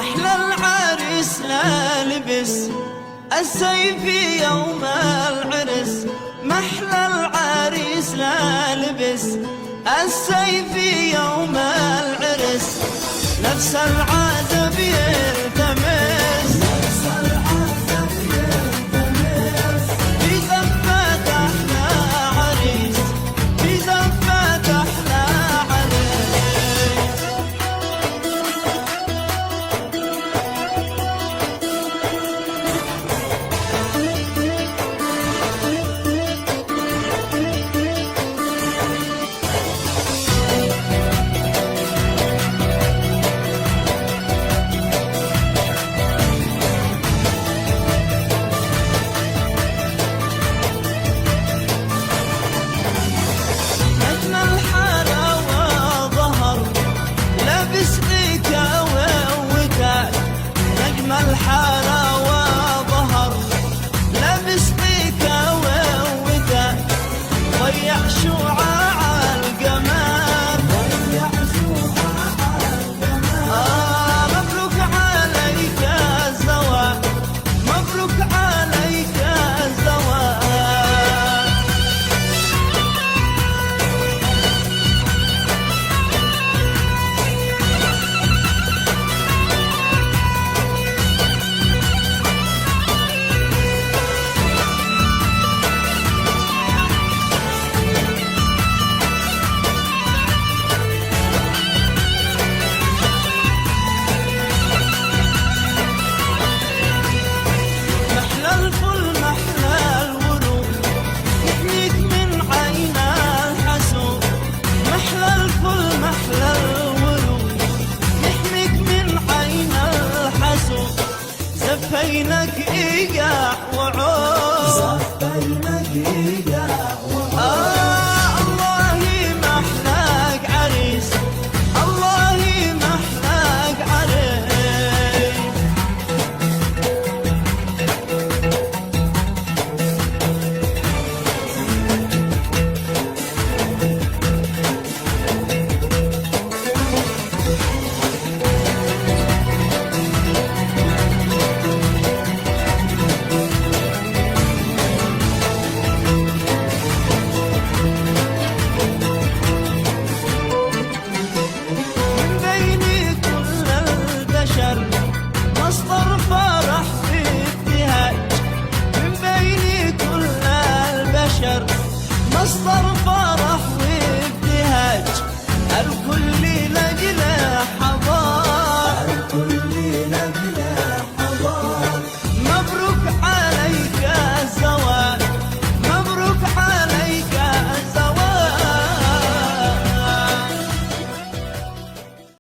محلى العريس لا لبس السيف يوم العرس، محلى العريس لا لبس السيف يوم العرس، نفس العذب يلتمس، نفس العذب يلتمس في زفة أحلى عريس، في زفة أحلى عريس. الحلاوة ظهر لابس ذيكاوى ووداع، ضيع شعاع القمر، ضيع شعاع القمر. مبروك عليك الزواج، مبروك عليك الزواج. زفينك إيقاع وعود، زفينك إيقاع